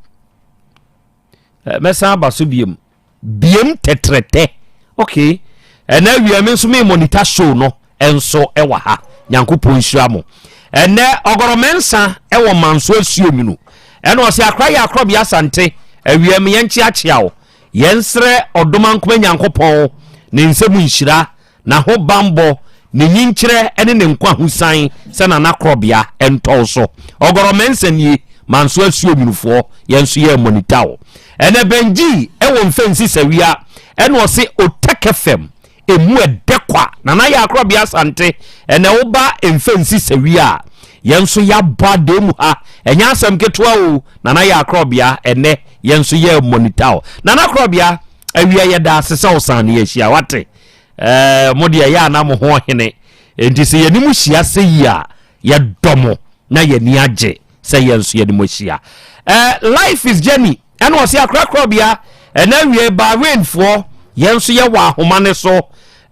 mesa ba so biem tetrete okay ena wi me nso me monitor show no enso ewa ha Yankopon nhira mo ene ogoromensa ewo manso asuominu ene o se akra ya Krobea Asante awiem yenchi achiawo yensre odomankoma Nyankopon ne nsemu nhira na ho bambo ne nyinkyere ene ne nkwa husan se na Krobea entolso ogoromensa ni manso asuominufo yenso ye monitawo ene benji ewo mfensi sawia ene o se Otec 1029Fm emu edekwa na ya Krobea Asante ene oba emfensi sawia yenso ya bademu ha enya asem ketwa o na ya Krobea ene yenso ye monitor na Krobea awia ye da sesa osan ye hia wate modi ya na mo ho hene enti se yenimu hia se ya ye domo na ye ni age se yenso ye ni mo hia life is journey ene o se Krobea ene wie ba rainfo yenso ye wa ahoma ne so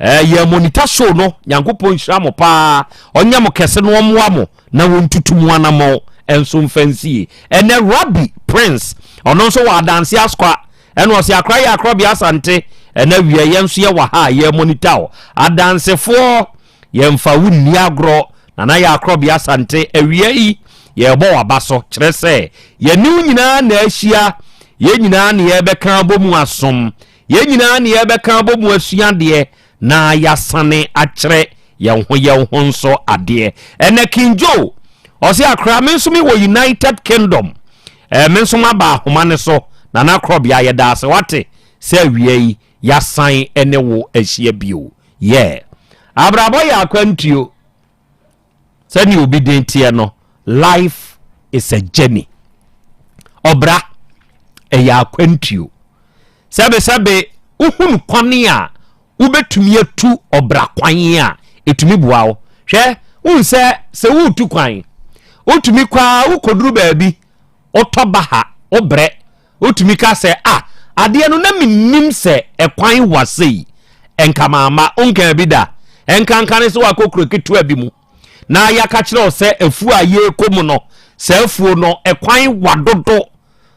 ye monitor show no Nyankopon hira mo pa onya mo kese no omoa mo na wontutumu anamo enso mfansi ene Rabbi Prince ono nso wa dance askwa ene o se akra ya Krobea Asante ene wie yenso ye wa ha ye monitor adansefo ye mfa wunni agro na ya Krobea Asante awie yi ye bo wabaso kire se ye ni nyina na ahia ye nyina na ye beka abomu asom ye nyina na ye beka abomu asuade na yasane akire ye ho nso ade ene King Joe o se akra mensumi wo United Kingdom mensuma ba homa ne so na Krobea ye da se wate se awie yasan ene wo ahia bio abrabo ya akwantuo se ni obedient no life is a journey obra ya akwantuo sebe uhunu kwane a ubetumi atu obra kwan a etumi buawo hwe unse se wutu kwan utumi kwa ukoduru baabi otoba ha obre utumi ka se ade no na minnim se ekwan wasei enkamama onka bi da enkankane se wakokro ketu abi mu na ya ka kire o se afu a ye komu no se afu no ekwan wadodo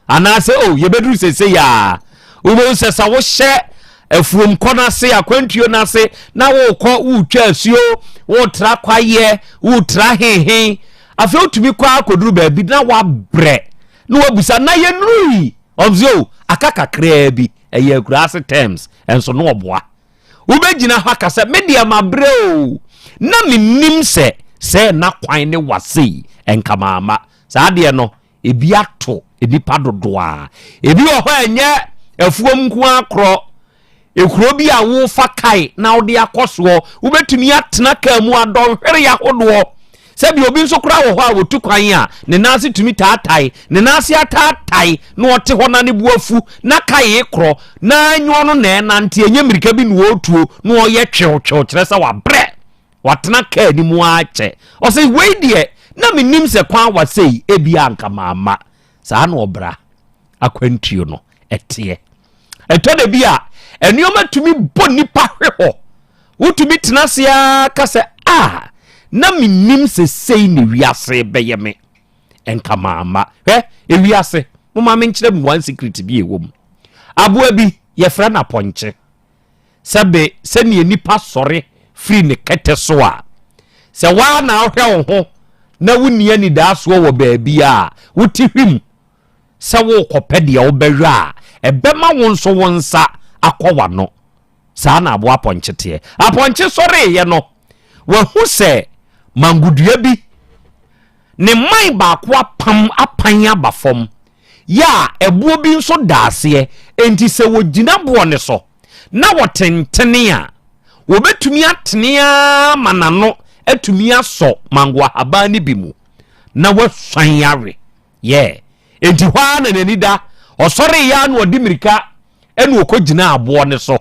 ana se yebeduru sese ya ubo se sa wo hye afuom kona se akwantuo na se na wo kɔ wutwa asuo wo tra kwaye wo tra hehe afi otumi kwa akoduru baabi na wa bre na wabusa na ye nui obzo akaka kraa bi eye kurase terms enso no oboa ubegina hwa kasa media mabre o na minnim se na kwan ne wasei enkamama saa de no ebi ato enipa dodoa ebi wo hɔ enye afuom nko akro ekuro bi a wo fa kai na wo de akoso ubetumi atena ka mu adɔhwere ya hodo sebi obi nso kura wo hɔ a wotu kwan a ne nase tumi taatai ne nase ataatai na ɔte hɔ na ne buafu na kai ekro na anyo no na nante enye mirika bi no otuo na ɔyɛ twew kyerɛ sɛ wabrɛ watena ka ni mu akyɛ ɔsɛ wei de na menim se kwan wasei ebi anka mama saa na ɔbra akwantuo no ɛteɛ ɛtɔ de bi a enioma tumi boni pa hwe wotumi tena se aka se na minnim se sei ne wiase beye me enka mama ewiase mo ma me nkyere mu one secret bi ewom aboa bi ye fra na ponche sebe se ne nipa sore free ne kete so a se wa na hwe wo ho na wuni ani da so wo baabi a wuti hwim se wo kopede wo behwa a ebema won so wonsa akɔwa no saa na abo aponchete aponche sore ye no wa hu se mangudua bi ne man ba ko apam apan abafom ya ebuo bi nso daase enti se wogina bo ne so na wotentene a wobetumi atene a manano atumi aso mangwa haba ne bi mu na waswan yare enti hwa na nanida osore ya na odimirika enu okogina abo ne so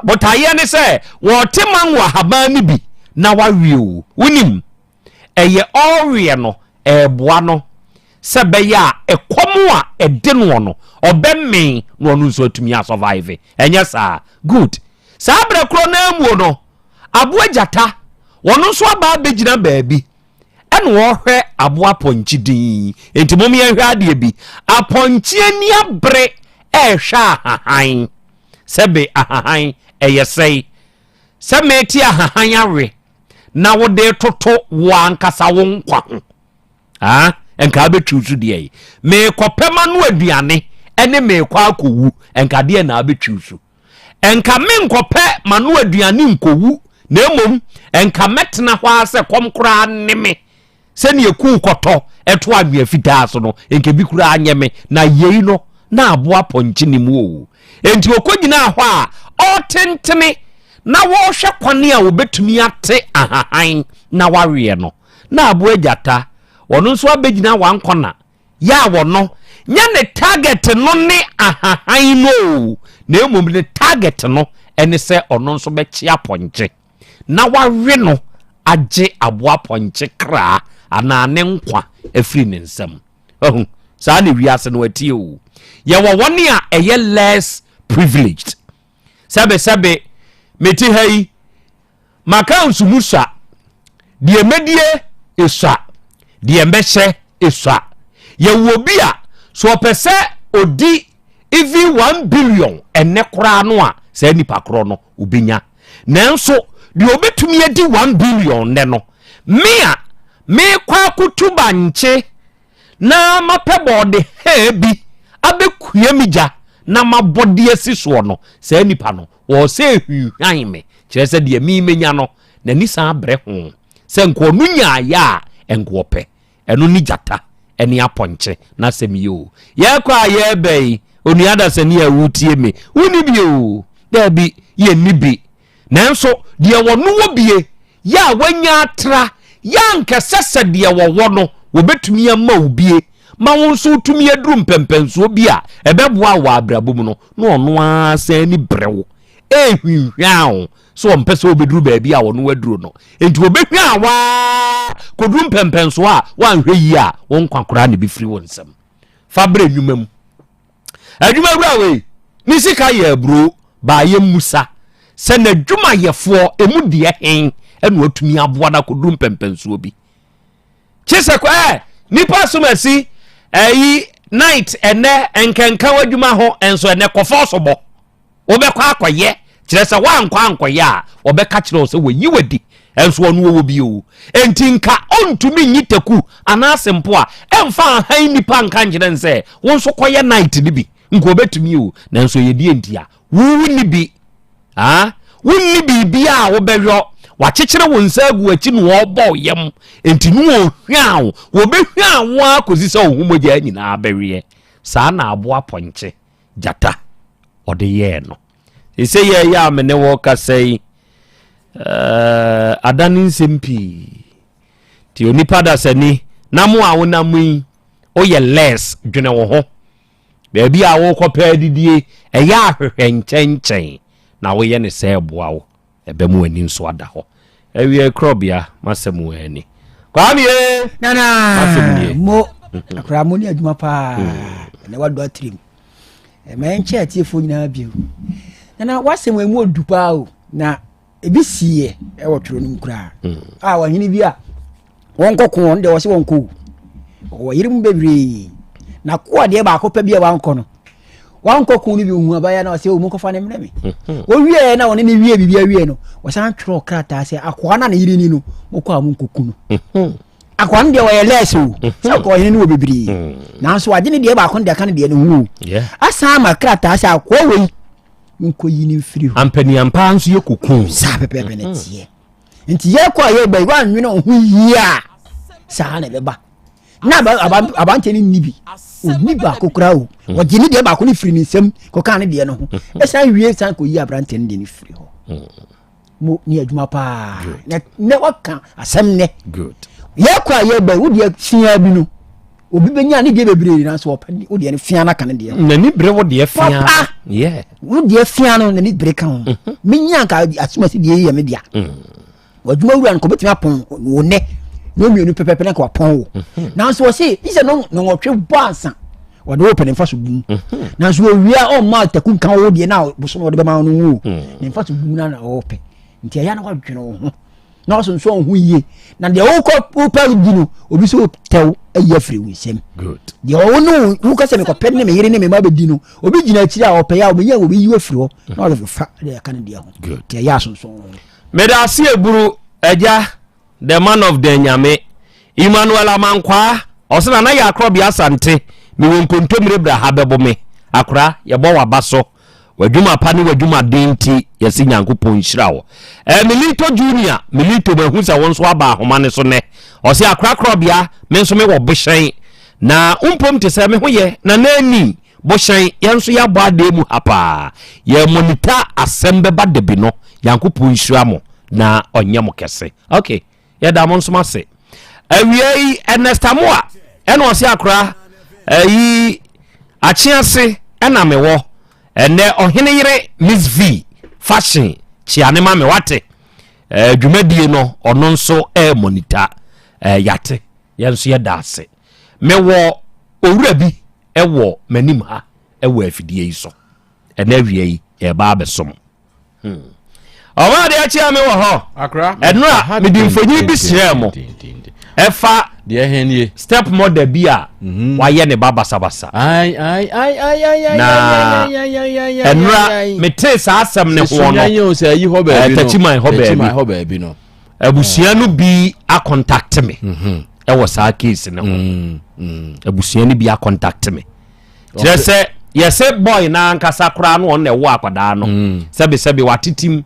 but aye ne se wote mangwa haba ne bi na wawie wonim eye ɔreɛ no ɛboa no sɛ bɛyɛ a ɛkɔm a ɛde no no ɔbɛme no ɔno nso atumi a survive ɛnyɛ saa good saa berɛ korɔ no amuo no aboa gyata wɔno nso aba bɛgyina baabi ɛne wɔhwɛ aboa pɔnkye din enti mom yɛhwɛ adeɛ bi apɔnkye ani abere ɛhwɛ ahahan sɛbe ahahan ɛyɛ sɛ meti ahahan awe na wode toto wankasa wo nkwa ho enka betwu su de me kopema no aduane ene me kwa akowu enka de na betwu su enka me nkopɛ manu aduane nkowu na emom enka metena hwa se komkora ne me se ne eku kɔtɔ eto anwe fitaa so no enka bi kura anyeme na yei no na aboa ponchi ni mu o enti okogina hɔ a ɔtentene na wo hwɛ kwane a wobetumi ate ahahan na wawe no na aboa gyata wono nso abegina wankona ya wono nya ne target no ne ahahan no na emom ne target no ene se ono nso bechi aponche na wawe no age aboa ponche kra ana ne nkwa afiri ne nsam saa ne wiase no atie o ye wo woni a eye less privileged sabe meti hai maka nsumusa die medie esa die mbehye esa ye wo bi a so pese odi even 1 billion ene kora no a sa nipa kro no obinya nanso die obetumi adi 1 billion ne no me kwa kutuba nche na mapebode hebi abekua mija na mabode asiso no sa nipa no wo se hwan me kire se de mi menya no na ni san bre ho se nko nu nya ya enko pe eno ni jata eni aponche na semi yo ye kwa ye bei onu ada se ni awutie me uni bi o da bi ye ni bi nanso de wonu wo bie ya wanya atra ya nkesese de wo no wo betumi ama obie ma won so tumi aduru mpempenso bi a ebeboa wa abrabom no no ono asa ni brewo ehwihwao so mpese obeduru baabi a wono waduru no enti obehwa wa koduru mpempenso a wanhwe yi a won kwankora ne bi firi wonsam fabre nwumam adwuma wura we ni sika ye bro ba ye musa se na dwuma yefo emu de hen enu atumi aboa na koduru mpempenso bi chese kwa nipa somasi ayi night ene enkenka wadwuma ho enso ene kofo sobo obekwa akoye kire se wankwa ankoye a obeka kire se woyi wadi enso onu wo bi o entinka ontumi nyiteku anasempo a emfa han nipa nka ngire nse wonso koye night ni bi nko obetumi o nanso yedi entia wuni bi wuni bibia wo behwo wachechire wonsa agu achi no obo yem entinu ohwan wo behwan wa kozi se ohumogya nyina abewe saa na aboa ponche jata ode ye no ise ye ya mene wo kasai adanin sempi ti onipa da sani namu a wonamu o ye less dwene wo ho baabi a wo kopa didie eya ahwehwe nkyɛnkyɛn na wo ye ne se boa wo ebemu ani nso ada ho ewie Krobea masemu ani kwamie nana mo akra mo ni adwuma pa na wado atrim me nche atiefo nyina bio nana wasem emu odupa o na ebi siye e wotro num kura wahini bi a won kokon de wo se won ko wo yirim bebre na ko de ba ko pa bi a wanko no wanko ko ni bi hu abaya na wo se o mu ko fa ne mne me wo wie na woni ne wie bibia wie no wo san twro krata se akwa na yiri ni no mo ko amu nkoku no akwa de wo ye less o se ko yini wo bebre na so ade ne de ba ko de ka ne de no hu asa ma krata se akwa we nko yini firi ho ampani ampa nso ye kokun sa pepepe ne tie nti ye kwa ye ba wan nwene ho yia sa na beba na abante ni nibi oni ba kokra o o gini de ba ko ni free ni nsem ko kan ne de no ho e san wie san ko yi abrante ni de ni free ho mo ni adwuma pa ne waka asem ne good ye kwa ye ba wo de fia bi no obi benya ne de bebre na so opani wo de ne fia na kan de na ni bre wo de fia yeah wo de fia no na ni bre kan menya ka asuma si de ye me dia wadwuma wura ko betima pon wo ne no mienu pepepe na ko pon wo na so se ise no nwotwe boansa wode open in faso bum na so wia o ma takun kan wo de na boso no de be ma no wu in faso bum na open nti ya na wadwene wo na so nso hu yie na de wo ko pa gino obi so tew ayi afre wi sem good de wo no wo ka se me ko pen ne me yire ne me ma be dino obi gina akiri a open ya obi ya obi yi afre ho na wo fa de kan de ho good ya so medasi eburu eja the man of the nyame Emmanuel Amankwa osena na ya Krobea Asante mi won kontomre bra habebo me akra ye bo wabaso wadwuma pa ne wadwuma denti yesi Nyankopon hirawo Milito Junior Milito be hu se wonso aba ahoma ne so ne osi akra Krobea me nso me wo bohyen na umpom te se me hoye na nani bohyen yenso ya bo ade mu hapa ye monita Asem Beba Dabi no Nyankopon hiramo na onyam kese okay ya da mon soma se awiei enestamoa eno osi akra yi achiase ena mewo ene ohene yire Miss V fashion chiane ma me wate dwumadie no ono nso monitor yate yenso ya da ase mewo owura bi ewo manim ha ewo afidie iso ene awiei e ba besom de achi ame wo ho akra enura me di mfonyi bi sremo efa de henie step mother bi a waye ne baba sabasa ai na enura me te sa asem ne ho no yo se yi ho ba bi no tachiman ho ba bi no abusua no bi a contact me wo sa case ne ho abusua no bi a contact me kire se yese boy na ankasa kra no on ne wo akwada no sebe watitim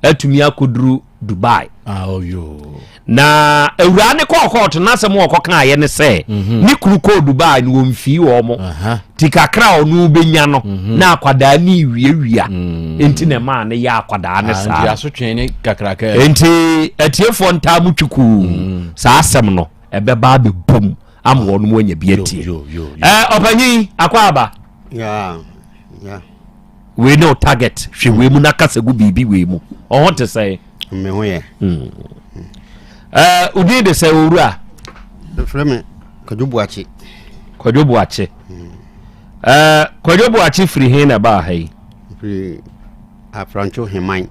atumi akoduru Dubai na ewura ne court na se mo okoka aye ne se ni kruko Dubai ni womfi wo mo tikakra onu benya no na akwada ni wiewia enti ne ma ne ya akwada ne sa ya so twene kakraka enti atiefo ntamu twiku sa asem no ebeba be bom am wo no mo nya biatie opanyi akwaba yeah we no target hwe we mu nakasa gu bibi we mu o want to say me ho ye udi de say owura frame Kwadwobuachi Kwadwobuachi free hin na ba hai free Afrancho Heman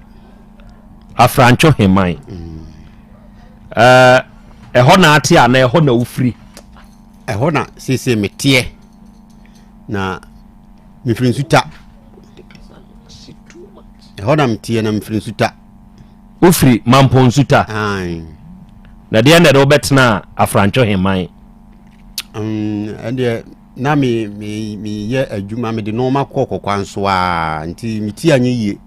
ho na ate ana ho na ufri ho na sese metie na mifiri nsuta hodam tie na mifiri nsuta ufri mampo nsuta ai na de na do betna Afrancho Heman ande na me ye adwuma me de no makọ kwanso a nti miti anye yie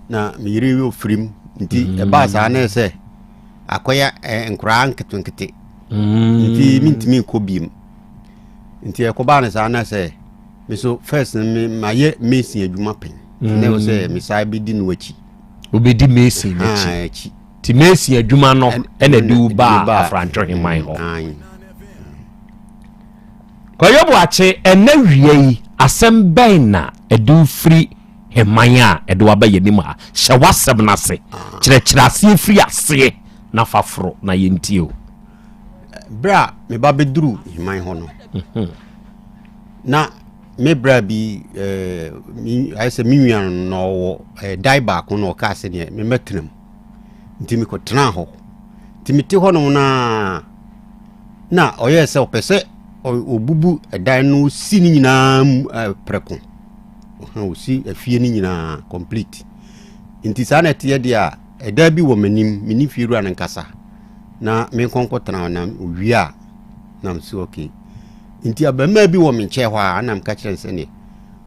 na me yire we ofrim nti e ba sa na se akoya nkura nketonkete nti mintimi ko biem nti e ko ba na sa na se me so first me maye mesin adwuma pen ne wo se me sai bi di no achi obedi mesin achi ti mesin adwuma no e na du ba Afrancho Heman ho Kwadwobuachi ene wiei asem ben na edu free Heman a edu abaye nim a hyewasem na se kyerɛkyerɛase free ase na faforo na yentio bra me ba beduru Heman ho no na me bra bi I say mi nwan no dai ba ko no ka se ne me metram nti me ko tena ho nti me te ho no na oye se opese obubu edan no si ni nyina preko o si afie ni nyina complete nti sa na te de a eda bi wo manim mini firu an nkasa na me konko tena na owia na msi okay nti abama bi wo me nche ho a na mka kire nse ne